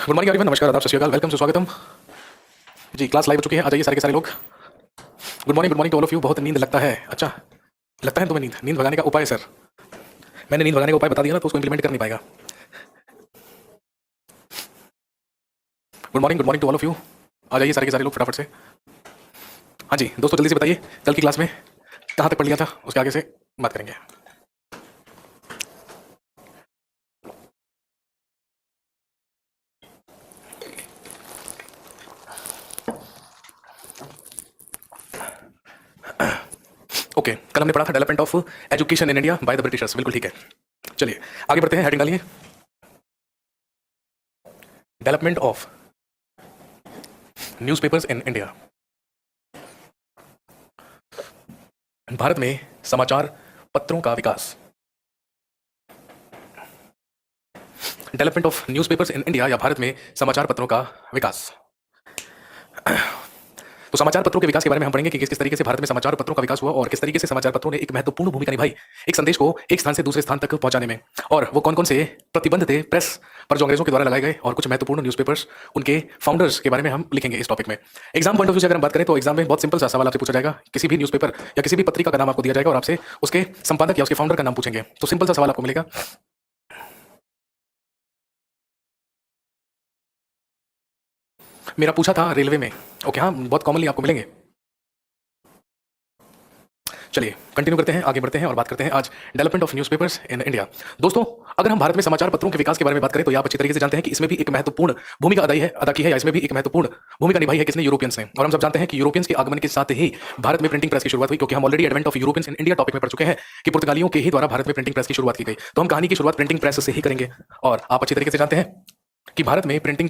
Good morning everyone, नमस्कार, आदाब, सत श्री अकाल, वेलकम, स्वागतम जी। क्लास लाइव हो चुकी है, आ जाइए सारे के सारे लोग। Good morning to all of you. बहुत नींद लगता है, अच्छा लगता है तुम्हें नींद भगाने का उपाय? सर मैंने नींद भगाने का उपाय बता दिया ना, तो उसको इंप्लीमेंट कर नहीं पाएगा। Good morning to all of you. आ जाइए सारे के सारे लोग फटाफट से। हाँ जी दोस्तों, जल्दी से बताइए कल की क्लास में कहाँ तक पढ़ लिया था, उसके आगे से बात करेंगे। ओके, कल हमने पढ़ा था development of education in India by the Britishers. बिल्कुल ठीक है, चलिए आगे बढ़ते हैं। हेडिंग डालिए, development of newspapers in India. Bharat में समाचार पत्रों का विकास। Development of newspapers in India, या भारत में समाचार पत्रों का विकास। तो समाचार पत्रों के विकास के बारे में हम पढ़ेंगे कि किस तरीके से भारत में समाचार पत्रों का विकास हुआ और किस तरीके से समाचार पत्रों ने एक महत्वपूर्ण भूमिका निभाई एक संदेश को एक स्थान से दूसरे स्थान तक पहुंचाने में। और वो कौन कौन से प्रतिबंध थे प्रेस पर जो अंग्रेजों के द्वारा लगाए गए, और कुछ महत्वपूर्ण न्यूज़पेपर्स, उनके फाउंडर्स के बारे में हम लिखेंगे इस टॉपिक में। एग्जाम पॉइंट ऑफ व्यू से अगर हम बात करें तो एग्जाम में बहुत सिंपल सा सवाल आपसे पूछा जाएगा। किसी भी न्यूज़पेपर या किसी भी पत्रिका का नाम आपको दिया जाएगा और आपसे उसके संपादक या उसके फाउंडर का नाम पूछेंगे, तो सिंपल सा सवाल आपको मिलेगा। मेरा पूछा था रेलवे में। ओके, हाँ बहुत कॉमनली आपको मिलेंगे। चलिए कंटिन्यू करते हैं, आगे बढ़ते हैं और बात करते हैं आज development of newspapers in India. दोस्तों, अगर हम भारत में समाचार पत्रों के विकास के बारे में बात करें तो आप अच्छी तरीके से जानते हैं कि इसमें भी एक महत्वपूर्ण भूमिका अदा की है, या इसमें भी एक महत्वपूर्ण भूमिका निभाई है किसने? यूरोपियंस ने। और हम सब जानते हैं कि यूरोपियंस के आगमन के साथ ही भारत में प्रिंटिंग प्रेस की शुरुआत हुई, क्योंकि हम already advent of Europeans in India topic में पढ़ चुके हैं कि पुर्तगालियों के ही द्वारा भारत में प्रिंटिंग प्रेस की शुरुआत की गई। तो हम कहानी की शुरुआत प्रिंटिंग प्रेस से ही करेंगे। और आप अच्छी तरीके से जानते हैं कि भारत में प्रिंटिंग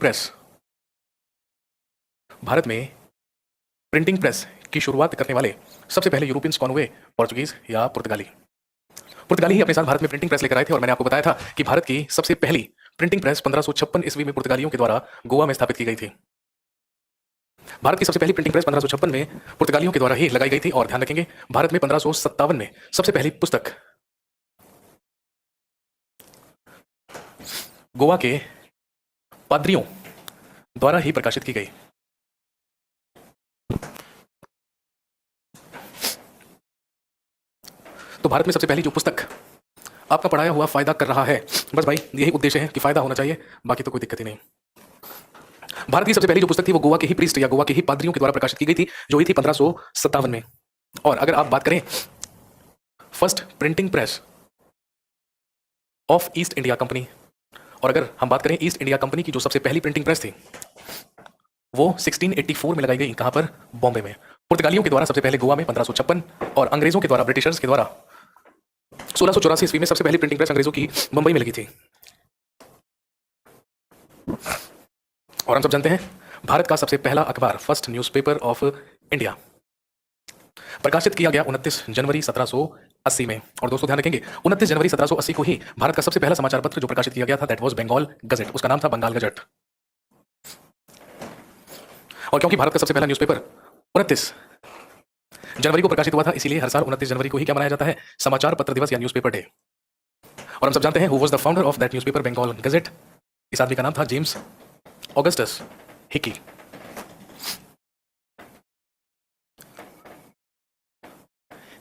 प्रेस की शुरुआत करने वाले सबसे पहले यूरोपियंस कौन हुए? पोर्चुगीज या पुर्तगाली? पुर्तगाली ही अपने साथ भारत में प्रिंटिंग प्रेस लेकर आए थे। और मैंने आपको बताया था कि भारत की सबसे पहली प्रिंटिंग प्रेस 1556 ईस्वी में पुर्तगालियों के द्वारा गोवा में स्थापित की गई थी। भारत की सबसे पहली प्रिंटिंग प्रेस 1556 में पुर्तगालियों के द्वारा ही लगाई गई थी। और ध्यान रखेंगे, भारत में 1557 में सबसे पहली पुस्तक गोवा के पादरियों द्वारा ही प्रकाशित की गई। तो भारत में सबसे पहली जो पुस्तक आपका पढ़ाया हुआ फायदा कर रहा है, बस भाई यही उद्देश्य है कि फायदा होना चाहिए, बाकी तो कोई दिक्कत ही नहीं। भारत की सबसे पहली जो पुस्तक थी वो गोवा के ही प्रीस्ट या गोवा के ही पादरियों के द्वारा प्रकाशित की गई थी, जो हुई थी 1557 में। और अगर आप बात करें first printing press of east India company, और अगर हम बात करें ईस्ट इंडिया कंपनी की जो सबसे पहली प्रिंटिंग प्रेस थी वो 1684 में लगाई गई। कहां पर? बॉम्बे में। पुर्तगालियों के द्वारा सबसे पहले गोवा में 1556, और अंग्रेजों के द्वारा, ब्रिटिशर्स के द्वारा 1684 ईस्वी में सबसे पहली प्रिंटिंग प्रेस अंग्रेजों की मुंबई में लगी थी। और हम सब जानते हैं भारत का सबसे पहला अखबार, फर्स्ट न्यूज़पेपर ऑफ इंडिया, प्रकाशित किया गया 29 जनवरी 1780 में। और दोस्तों ध्यान रखेंगे, 29 जनवरी 1780 को ही भारत का सबसे पहला समाचार पत्र जो प्रकाशित किया गया था, दैट वाज बंगाल गजट। उसका नाम था बंगाल गजट। और क्योंकि भारत का सबसे पहला न्यूज़पेपर 29 जनवरी को प्रकाशित हुआ था, इसीलिए हर साल 29 जनवरी को ही क्या मनाया जाता है? समाचार पत्र दिवस या न्यूज़पेपर डे। और हम सब जानते हैं who was the founder of that newspaper Bengal gazette. इस आदमी का नाम था James Augustus Hicky.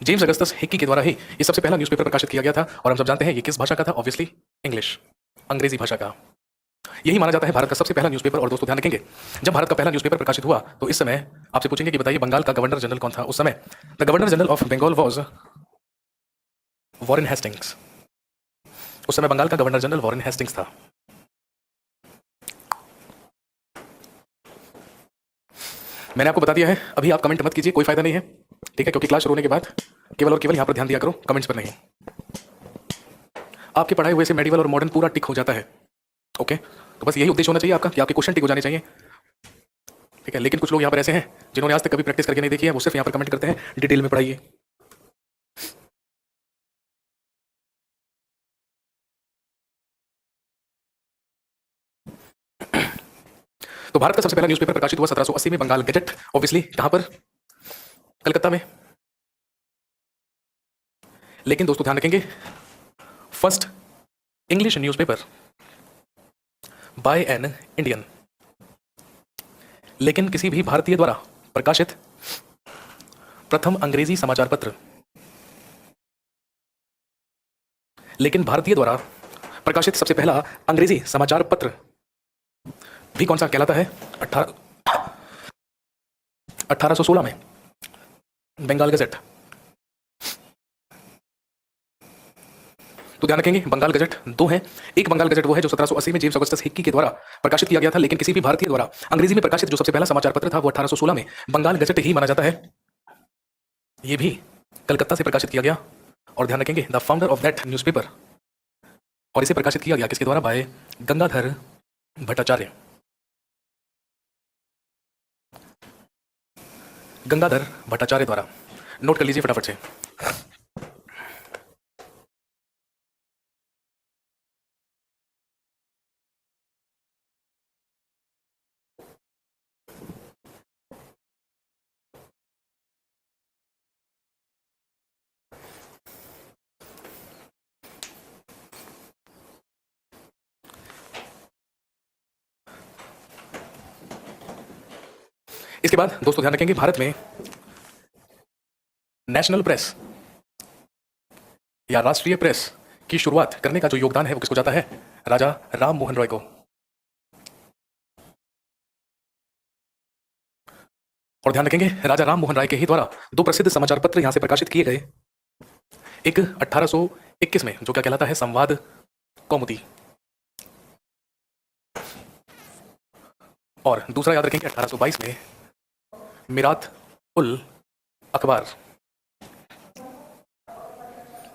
James Augustus Hicky के द्वारा ही ये सबसे पहला न्यूज़पेपर प्रकाशित किया गया था। और हम सब जानते हैं ये किस भाषा का था? ऑब्वियसली इंग्लिश, अंग्रेजी भाषा का। यही माना जाता है भारत का सबसे पहला न्यूज़पेपर। और दोस्तों ध्यान रखेंगे, जब भारत का पहला न्यूज़पेपर प्रकाशित हुआ तो इस समय आपसे पूछेंगे कि बताइए बंगाल का गवर्नर जनरल कौन था उस समय? The governor general of Bengal was Warren Hastings. उस समय बंगाल का गवर्नर जनरल वॉरेन हेस्टिंग्स था। मैंने आपको बता दिया है, अभी आप कमेंट मत कीजिए, कोई फायदा नहीं है, ठीक है? क्योंकि क्लास शुरू होने के बाद केवल और केवल यहां पर ध्यान दिया करो, कमेंट्स पर नहीं। आपके पढ़ाए हुए से मेडिवल और मॉडर्न पूरा टिक हो जाता है, ओके? तो बस यही उद्देश्य होना चाहिए आपका कि आपके क्वेश्चन टिक हो जाने चाहिए, ठीक है? लेकिन कुछ लोग यहाँ पर ऐसे हैं जिन्होंने आज तक कभी प्रैक्टिस करके नहीं देखी है, वो सिर्फ यहाँ पर कमेंट करते हैं डिटेल में पढ़ाइए। तो भारत का सबसे पहला न्यूज़पेपर प्रकाशित हुआ 1780 में, बंगाल गजट। ऑब्वियसली कहां पर? कलकत्ता में। लेकिन दोस्तों ध्यान रखेंगे, first English newspaper by an Indian, लेकिन किसी भी भारतीय द्वारा प्रकाशित प्रथम अंग्रेजी समाचार पत्र, लेकिन भारतीय द्वारा प्रकाशित सबसे पहला अंग्रेजी समाचार पत्र भी कौन सा कहलाता है? 1816 में बंगाल गजट। तो ध्यान रखेंगे बंगाल गजट दो हैं। एक बंगाल गजट वो है जो 1780 में जेम्स ऑगस्टस हिक्की के द्वारा प्रकाशित किया गया था, लेकिन किसी भी भारतीय द्वारा अंग्रेजी में प्रकाशित जो सबसे पहला समाचार पत्र था वो 1816 में बंगाल गजट ही माना जाता है। ये भी कलकत्ता से प्रकाशित किया गया। और ध्यान रखेंगे the founder of that newspaper, और इसे प्रकाशित किया गया किसके द्वारा? बाय गंगाधर भट्टाचार्य। गंगाधर भट्टाचार्य द्वारा। नोट कर लीजिए फटाफट से। इसके बाद दोस्तों ध्यान रखेंगे भारत में नेशनल प्रेस या राष्ट्रीय प्रेस की शुरुआत करने का जो योगदान है वो किसको जाता है? राजा राम मोहन रॉय को। और ध्यान रखेंगे राजा राम मोहन राय के ही द्वारा दो प्रसिद्ध समाचार पत्र यहां से प्रकाशित किए गए। एक 1821 में जो क्या कहलाता है? संवाद कौमुदी, और दूसरा याद रखेंगे 1822 में मिरात उल अखबार।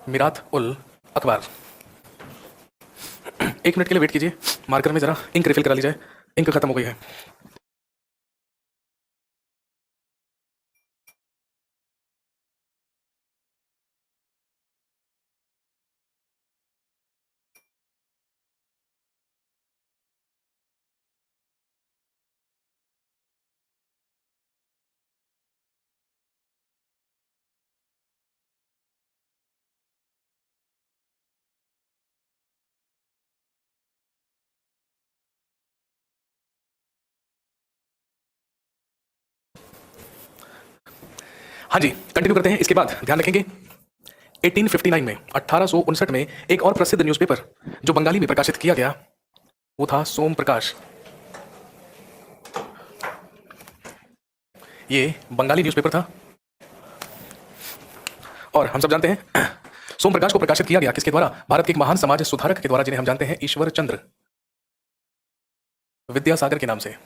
मिरात उल अखबार। एक मिनट के लिए वेट कीजिए, मार्कर में जरा इंक रिफिल करा ली जाए, इंक खत्म हो गई है। हाँ जी, कंटिन्यू करते हैं। इसके बाद ध्यान रखेंगे 1859 में 1859 में एक और प्रसिद्ध न्यूज़पेपर जो बंगाली में प्रकाशित किया गया वो था सोम प्रकाश। ये बंगाली न्यूज़पेपर था और हम सब जानते हैं सोम प्रकाश को प्रकाशित किया गया किसके द्वारा? भारत के एक महान समाज सुधारक के द्वारा, जिन्हें हम जानते हैं ईश्वर चंद्र विद्यासागर के नाम से।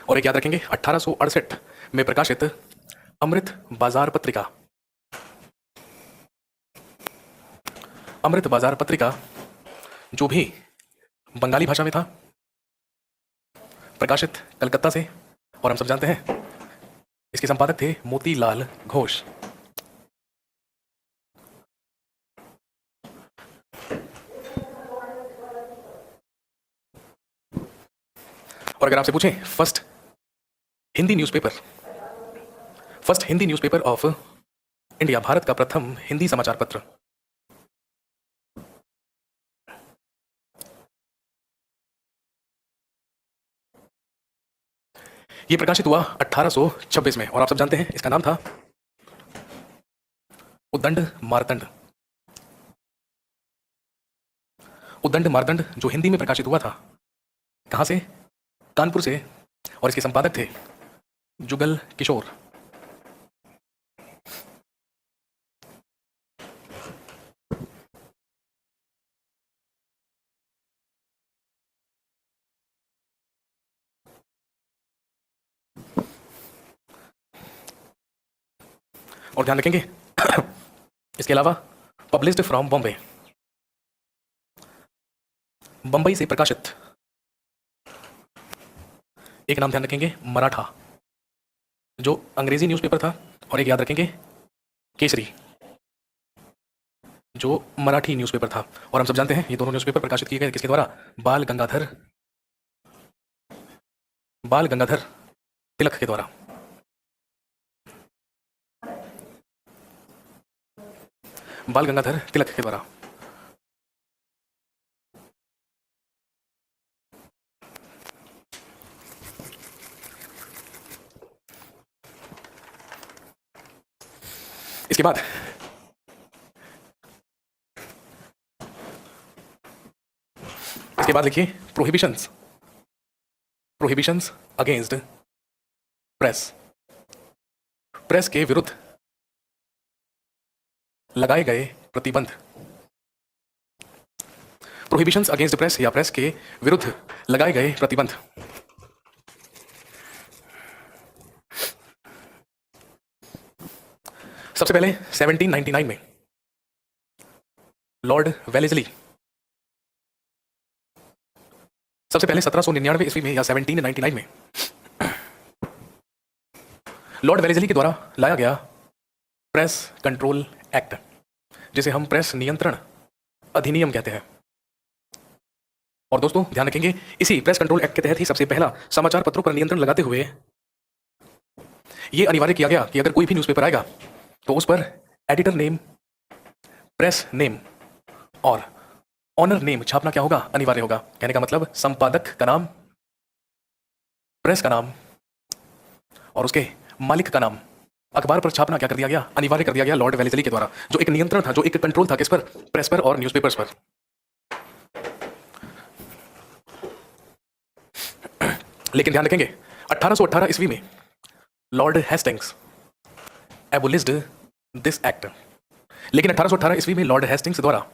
और एक याद रखेंगे 1868 में प्रकाशित अमृत बाजार पत्रिका। अमृत बाजार पत्रिका जो भी बंगाली भाषा में था, प्रकाशित कलकत्ता से, और हम सब जानते हैं इसके संपादक थे मोतीलाल घोष। और अगर आपसे पूछें first Hindi newspaper of India, Bharat का प्रथम हिंदी समाचार पत्र, यह प्रकाशित हुआ 1826 में, और आप सब जानते हैं इसका नाम था उद्दंड मार्तंड। उद्दंड मार्तंड जो हिंदी में प्रकाशित हुआ था, कहां से? कानपुर से, और इसके संपादक थे जुगल किशोर। और ध्यान रखेंगे इसके अलावा पब्लिश्ड फ्रॉम बॉम्बे, बंबई से प्रकाशित एक नाम ध्यान रखेंगे मराठा जो अंग्रेजी न्यूज़पेपर था, और एक याद रखेंगे केसरी जो मराठी न्यूज़पेपर था। और हम सब जानते हैं ये दोनों न्यूज़पेपर प्रकाशित किए गए किसके द्वारा? बाल गंगाधर तिलक के द्वारा। बाल गंगाधर तिलक के द्वारा। इसके बाद लिखिए प्रोहिबिशंस अगेंस्ट प्रेस के विरुद्ध लगाए गए प्रतिबंध। प्रोहिबिशंस अगेंस्ट प्रेस या प्रेस के विरुद्ध लगाए गए प्रतिबंध। सबसे पहले 1799 में लॉर्ड वेलेस्ली, सबसे पहले 1799 ईस्वी में या 1799 में लॉर्ड वेलेस्ली के द्वारा लाया गया प्रेस कंट्रोल एक्ट, जिसे हम प्रेस नियंत्रण अधिनियम कहते हैं। और दोस्तों ध्यान रखेंगे, इसी प्रेस कंट्रोल एक्ट के तहत ही सबसे पहला समाचार पत्रों पर नियंत्रण लगाते हुए यह अनिवार्य किया गया कि अगर कोई भी न्यूज़पेपर आएगा तो उस पर एडिटर नेम, प्रेस नेम और ऑनर नेम छापना क्या होगा? अनिवार्य होगा। कहने का मतलब संपादक का नाम, प्रेस का नाम और उसके मालिक का नाम अखबार पर छापना क्या कर दिया गया? अनिवार्य कर दिया गया लॉर्ड वेलेस्ली के द्वारा, जो एक नियंत्रण था, जो एक कंट्रोल था किस पर? प्रेस पर और न्यूज़पेपर्स पर। लेकिन ध्यान रखेंगे 1818 ईस्वी में लॉर्ड हेस्टिंग्स एबोलिश्ड दिस एक्ट। लेकिन 1818 ईस्वी में लॉर्ड हेस्टिंग्स द्वारा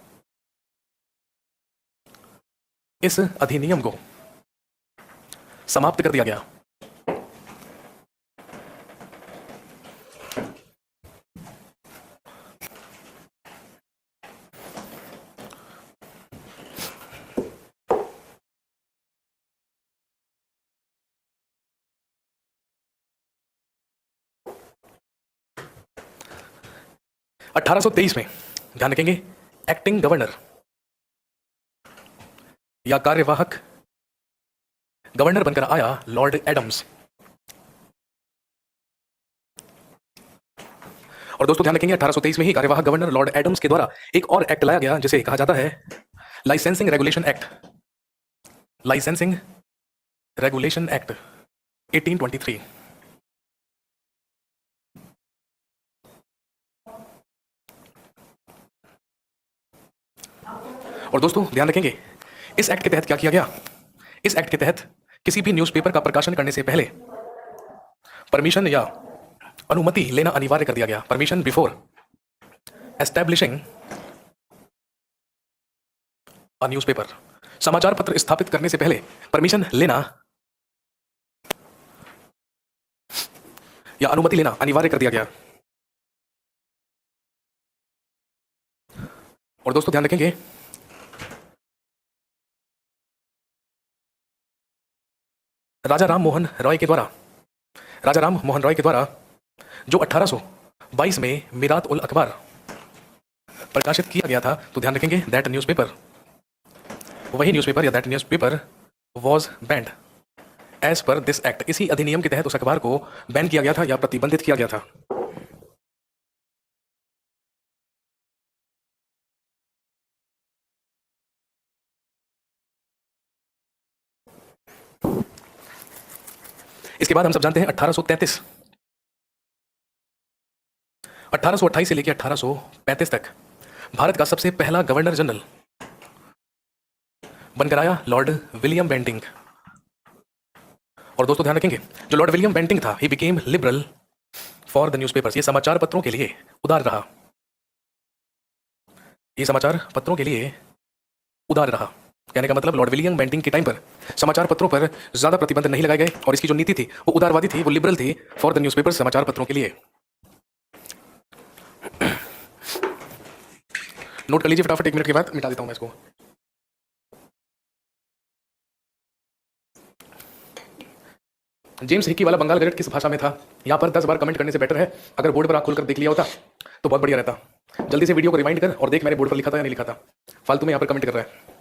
इस अधिनियम को समाप्त कर दिया गया। अठारह सौ तेईस में ध्यान रखेंगे एक्टिंग गवर्नर या कार्यवाहक गवर्नर बनकर आया लॉर्ड एडम्स। और दोस्तों ध्यान रखेंगे 1823 में ही कार्यवाहक गवर्नर लॉर्ड एडम्स के द्वारा एक और एक्ट लाया गया जिसे कहा जाता है licensing regulation act. Licensing regulation act 1823। और दोस्तों ध्यान रखेंगे इस एक्ट के तहत क्या किया गया? इस एक्ट के तहत किसी भी न्यूज़पेपर का प्रकाशन करने से पहले परमिशन या अनुमति लेना अनिवार्य कर दिया गया। Permission before establishing a newspaper. समाचार पत्र स्थापित करने से पहले परमिशन लेना या अनुमति लेना अनिवार्य कर दिया गया। और दोस्तों ध्यान रखेंगे राजा राम मोहन रॉय के द्वारा जो 1822 में मीरात उल अखबार प्रकाशित किया गया था, तो ध्यान रखेंगे that newspaper was banned as per this act. इसी अधिनियम के तहत उस अखबार को बैन किया गया था या प्रतिबंधित किया गया था। इसके बाद हम सब जानते हैं 1828 से लेकर 1835 तक भारत का सबसे पहला गवर्नर जनरल बनकर आया लॉर्ड विलियम बेंटिंग। और दोस्तों ध्यान रखेंगे जो लॉर्ड विलियम बेंटिंग था, he became liberal for the newspapers. ये समाचार पत्रों के लिए उदार रहा। कहने का मतलब लॉर्ड विलियम बेंटिंग के टाइम पर समाचार पत्रों पर ज्यादा प्रतिबंध नहीं लगाए गए और इसकी जो नीति थी वो उदारवादी थी, वो लिबरल थी फॉर द न्यूज़पेपर, समाचार पत्रों के लिए। नोट कर लीजिए फटाफट, 1 मिनट के बाद मिटा देता हूं मैं इसको। जेम्स हिकी वाला बंगाल गजट किस भाषा में था? यहां पर 10 बार कमेंट करने से बेटर है अगर बोर्ड पर आप खुलकर देख लिया होता तो बहुत बढ़िया रहता। जल्दी से वीडियो को रिवाइंड कर और देख मैंने बोर्ड पर लिखा था या नहीं लिखा था। फालतू में यहाँ पर कमेंट कर रहा है।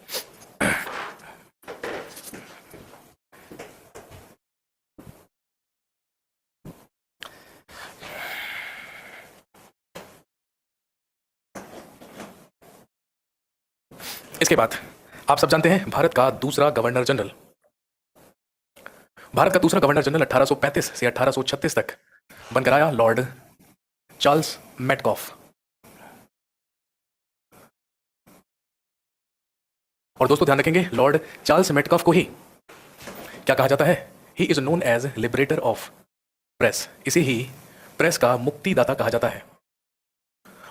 इसके बाद आप सब जानते हैं भारत का दूसरा गवर्नर जनरल। भारत का दूसरा गवर्नर जनरल 1835 से 1836 तक बनकर आया लॉर्ड चार्ल्स मेटकॉफ। और दोस्तों ध्यान रखेंगे, लॉर्ड चार्ल्स मेटकॉफ को ही क्या कहा जाता है? He is known as liberator of press. इसे ही प्रेस का मुक्तिदाता कहा जाता है।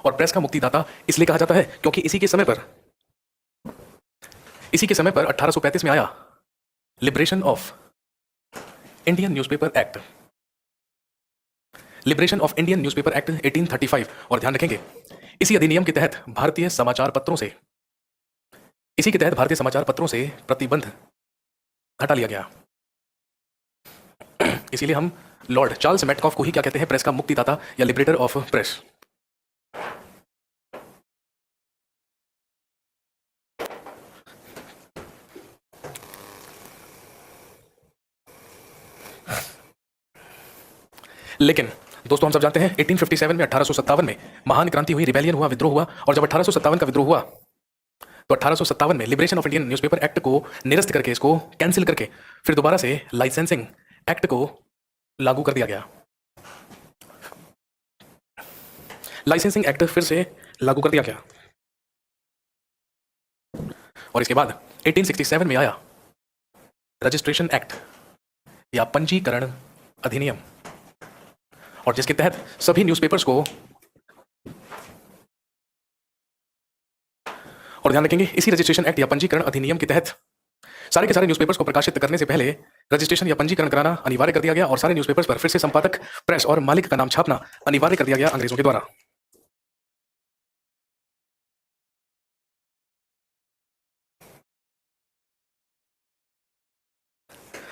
और प्रेस का मुक्तिदाता इसलिए कहा जाता है क्योंकि इसी के समय पर 1835 में आया liberation of Indian newspaper act. Liberation of Indian newspaper act 1835। और ध्यान रखेंगे, इसी अधिनियम के तहत भारतीय समाचार पत्रों से प्रतिबंध हटा लिया गया। इसीलिए हम लॉर्ड चार्ल्स मेटकॉफ को ही क्या कहते हैं? प्रेस का मुक्तिदाता या लिबरेटर ऑफ प्रेस। लेकिन दोस्तों हम सब जानते हैं 1857 में 1857 में महान क्रांति हुई, रिबेलियन हुआ, विद्रोह हुआ। और जब 1857 का विद्रोह हुआ तो 1857 में liberation of Indian newspaper act को निरस्त करके, इसको कैंसिल करके, फिर दोबारा से लाइसेंसिंग एक्ट को लागू कर दिया गया। लाइसेंसिंग एक्ट फिर से लागू कर दिया गया। और इसके बाद 1867 में आया रजिस्ट्रेशन एक्ट या पंजीकरण अधिनियम, और जिसके तहत सभी न्यूज़पेपर्स को, और ध्यान रखेंगे इसी रजिस्ट्रेशन एक्ट या पंजीकरण अधिनियम के तहत सारे के सारे न्यूज़पेपर्स को प्रकाशित करने से पहले रजिस्ट्रेशन या पंजीकरण कराना अनिवार्य कर दिया गया। और सारे न्यूज़पेपर्स पर फिर से संपादक, प्रेस और मालिक का नाम छापना अनिवार्य कर दिया गया अंग्रेजों के द्वारा।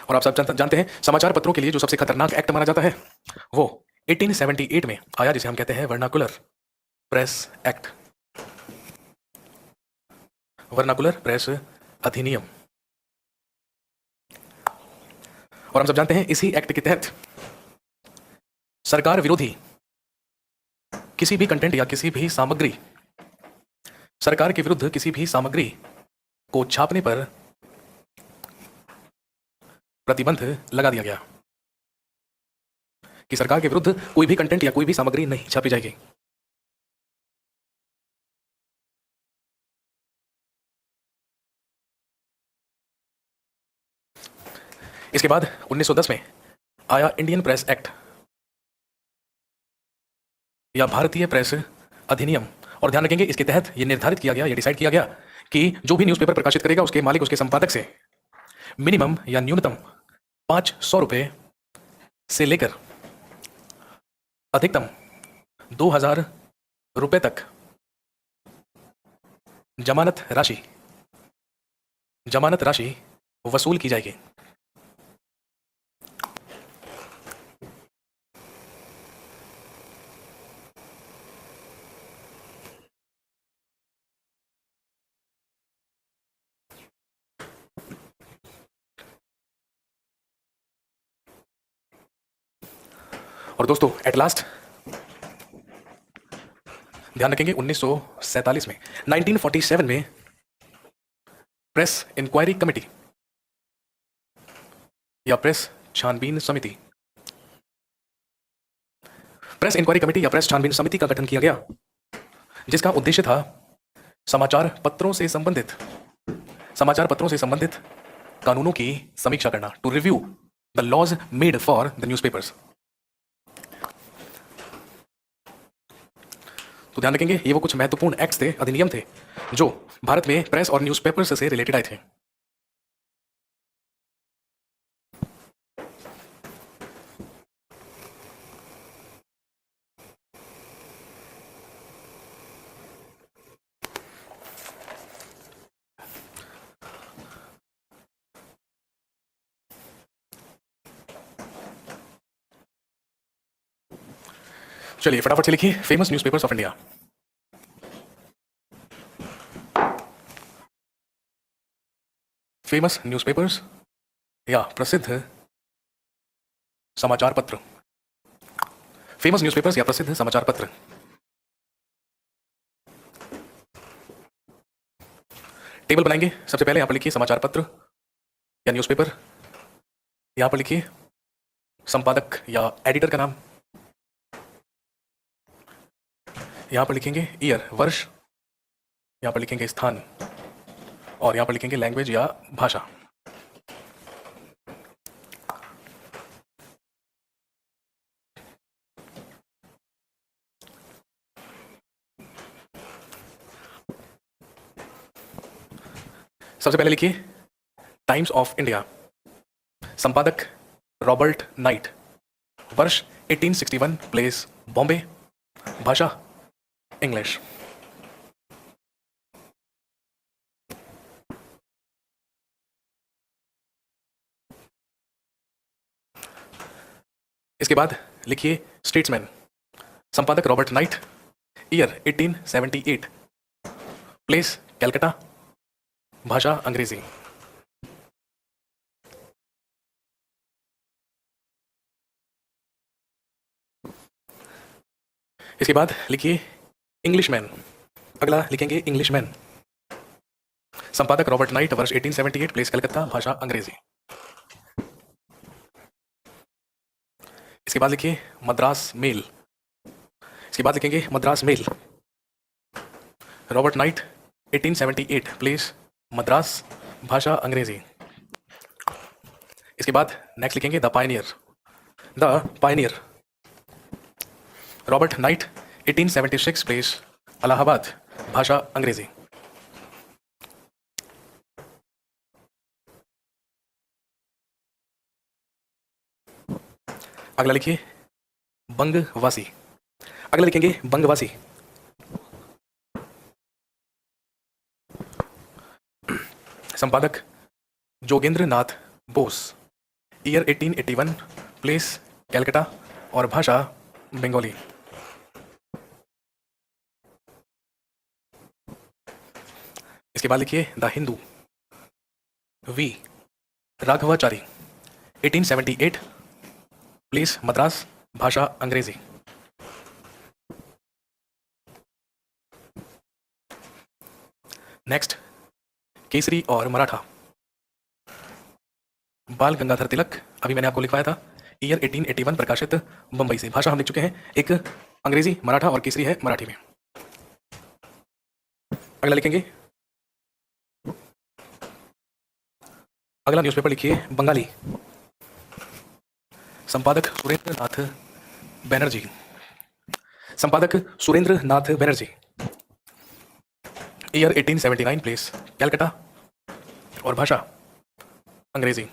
और आप सब जानते हैं समाचार पत्रों के लिए जो सबसे खतरनाक एक्ट माना जाता है वो 1878 में आया, जिसे हम कहते हैं vernacular press act, vernacular press अधिनियम। और हम सब जानते हैं इसी एक्ट के तहत सरकार विरोधी किसी भी कंटेंट या किसी भी सामग्री, सरकार के विरुद्ध किसी भी सामग्री को छापने पर प्रतिबंध लगा दिया गया कि सरकार के विरुद्ध कोई भी कंटेंट या कोई भी सामग्री नहीं छापी जाएगी। इसके बाद 1910 में आया इंडियन प्रेस एक्ट या भारतीय प्रेस अधिनियम। और ध्यान रखेंगे इसके तहत यह निर्धारित किया गया, यह डिसाइड किया गया कि जो भी न्यूज़पेपर प्रकाशित करेगा उसके मालिक, उसके संपादक से मिनिमम या न्यूनतम 500 रुपए से लेकर अधिकतम 2000 रुपए तक जमानत राशि वसूल की जाएगी। और दोस्तों एट लास्ट ध्यान रखेंगे 1947 में 1947 में प्रेस इंक्वायरी कमेटी या प्रेस छानबीन समिति या प्रेस छानबीन समिति का गठन किया गया, जिसका उद्देश्य था समाचार पत्रों से संबंधित कानूनों की समीक्षा करना, to review the laws made for the newspapers. तो ध्यान रखेंगे ये वो कुछ महत्वपूर्ण एक्ट्स थे, अधिनियम थे, जो भारत में प्रेस और न्यूज़पेपर्स से रिलेटेड आए थे। चलिए फटाफट से लिखिए famous newspapers of India. Famous newspapers या प्रसिद्ध समाचार पत्र। फेमस न्यूज़पेपर्स या प्रसिद्ध समाचार पत्र। टेबल बनाएंगे। सबसे पहले यहां पर लिखिए समाचार पत्र या न्यूज़पेपर। यहां पर लिखिए संपादक या एडिटर का नाम। यहां पर लिखेंगे ईयर, वर्ष। यहां पर लिखेंगे स्थान और यहां पर लिखेंगे लैंग्वेज या भाषा। सबसे पहले लिखिए टाइम्स ऑफ इंडिया, संपादक रॉबर्ट नाइट, वर्ष 1861, प्लेस बॉम्बे, भाषा इंग्लिश। इसके बाद लिखिए स्टेट्समैन, संपादक Robert night, year 1878, place Calcutta, भाषा अंग्रेजी। इसके बाद लिखिए इंग्लिशमैन। अगला लिखेंगे इंग्लिशमैन, संपादक रॉबर्ट नाइट, वर्ष 1878, प्लेस कलकत्ता, भाषा अंग्रेजी। इसके बाद लिखिए मद्रास मेल। इसके बाद लिखेंगे Madras mail, Robert Knight, 1878, place Madras, भाषा अंग्रेजी। इसके बाद नेक्स्ट लिखेंगे the pioneer. The pioneer, Robert Knight, 1876, place Allahabad, भाषा अंग्रेजी। अगला लिखिए बंगवासी। अगला लिखेंगे बंगवासी, संपादक जोगेंद्र नाथ बोस, ईयर 1881, प्लेस कैलकाटा और भाषा बंगाली। इसके बाद लिखिए the Hindu, V Raghavachari, 1878, place Madras, भाषा अंग्रेजी। नेक्स्ट केसरी और मराठा, बाल गंगाधर तिलक, अभी मैंने आपको लिखवाया था, ईयर 1881, प्रकाशित बंबई से। भाषा हम लिख चुके हैं, एक अंग्रेजी, मराठा और केसरी है मराठी में। अगला लिखेंगे, अगला न्यूज़पेपर लिखिए बंगाली, संपादक सुरेंद्र नाथ बनर्जी, संपादक सुरेंद्र नाथ बनर्जी, ईयर 1879, प्लेस कैलकाटा और भाषा अंग्रेजी।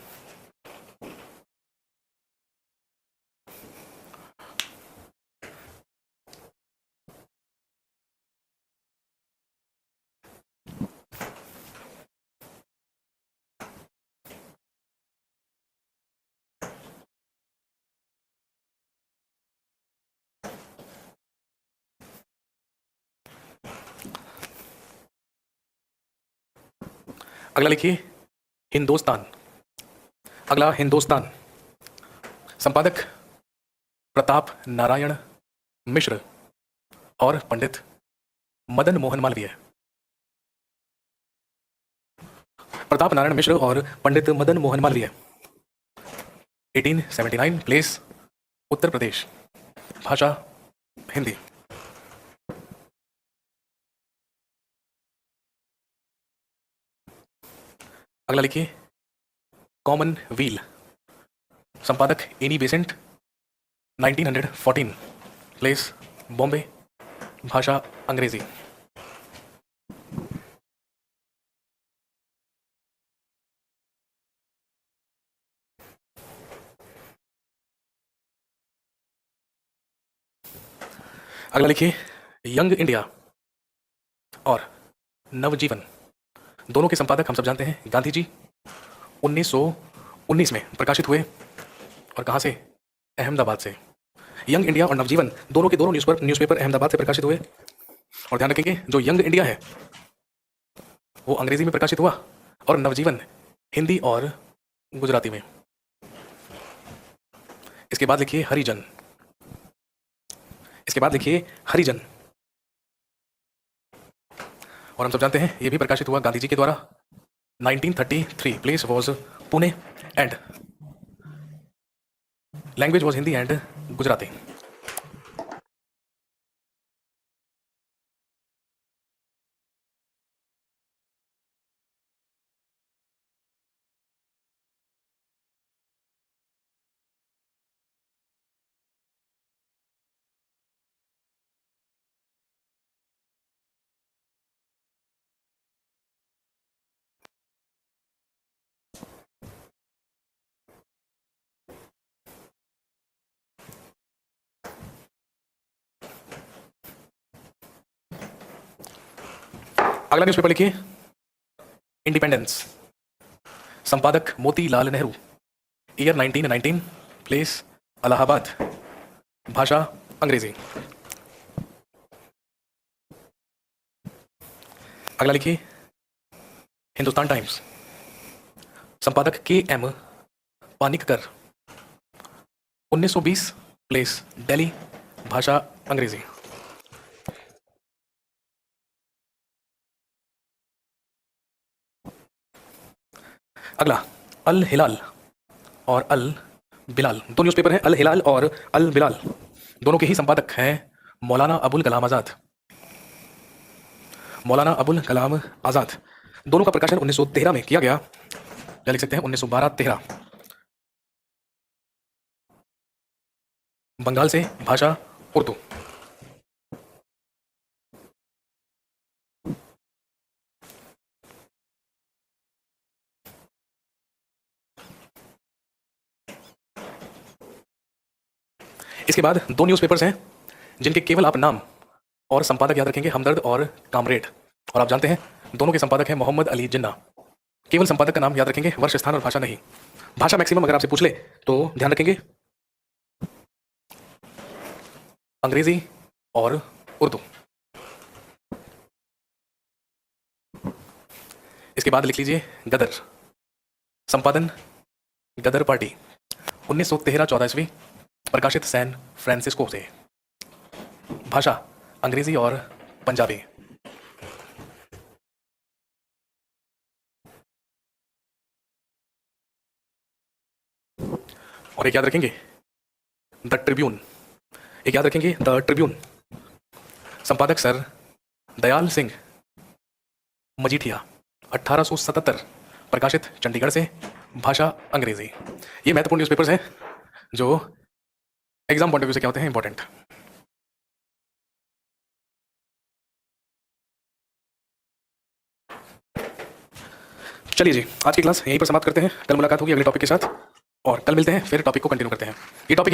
अगला लिखिए हिंदुस्तान। अगला हिंदुस्तान, संपादक प्रताप नारायण मिश्र और पंडित मदन मोहन मालवीय। प्रताप नारायण मिश्र और पंडित मदन मोहन मालवीय, 1879, प्लेस उत्तर प्रदेश, भाषा हिंदी। अगला लिखिए कॉमन व्हील, संपादक एनी बेसेंट, 1914, प्लेस बॉम्बे, भाषा अंग्रेजी। अगला लिखिए यंग इंडिया और नवजीवन, दोनों के संपादक हम सब जानते हैं गांधी जी, 1919 में प्रकाशित हुए और कहाँ से, अहमदाबाद से। यंग इंडिया और नवजीवन दोनों के दोनों न्यूज़पेपर अहमदाबाद से प्रकाशित हुए। और ध्यान रखेंगे जो यंग इंडिया है वो अंग्रेजी में प्रकाशित हुआ और नवजीवन हिंदी और गुजराती में। इसके बाद लिखिए हरिजन। इसके बाद लिखिए हरिजन। और हम सब जानते हैं ये भी प्रकाशित हुआ गांधी जी के द्वारा 1933। Place was Pune and language was Hindi and Gujarati. अगला न्यूज़पेपर लिखिए इंडिपेंडेंस। संपादक मोतीलाल नेहरू। ईयर 1919। प्लेस इलाहाबाद। भाषा अंग्रेजी। अगला लिखिए हिंदुस्तान टाइम्स। संपादक KM पानिक्कर। 1920। प्लेस दिल्ली। भाषा अंग्रेजी। अगला अल हिलाल और अल बिलाल। दो न्यूज़पेपर हैं, अल हिलाल और अल बिलाल। दोनों के ही संपादक हैं मौलाना अबुल कलाम आज़ाद। मौलाना अबुल कलाम आज़ाद। दोनों का प्रकाशन 1913 में किया गया, या लिख सकते हैं 1912-13। बंगाल से, भाषा उर्दू। इसके बाद दो न्यूज़पेपर्स हैं जिनके केवल आप नाम और संपादक याद रखेंगे, हमदर्द और कामरेड। और आप जानते हैं दोनों के संपादक हैं मोहम्मद अली जिन्ना। केवल संपादक का नाम याद रखेंगे, वर्ष, स्थान और भाषा नहीं। भाषा मैक्सिमम अगर आपसे पूछ ले तो ध्यान रखेंगे अंग्रेजी और उर्दू। इसके बाद लिख लीजिए गदर। संपादन गदर पार्टी। 1913-14 प्रकाशित सैन फ्रांसिस्को से। भाषा अंग्रेजी और पंजाबी। और एक याद रखेंगे द ट्रिब्यून। एक याद रखेंगे द ट्रिब्यून। संपादक सर दयाल सिंह मजीठिया। 1877 प्रकाशित चंडीगढ़ से। भाषा अंग्रेजी। ये महत्वपूर्ण न्यूज़पेपर्स हैं जो एग्जाम पॉइंट ऑफ व्यू से क्या होते हैं, इंपॉर्टेंट। चलिए जी, आज की क्लास यहीं पर समाप्त करते हैं। कल मुलाकात होगी अगले टॉपिक के साथ, और कल मिलते हैं, फिर टॉपिक को कंटिन्यू करते हैं। ये टॉपिक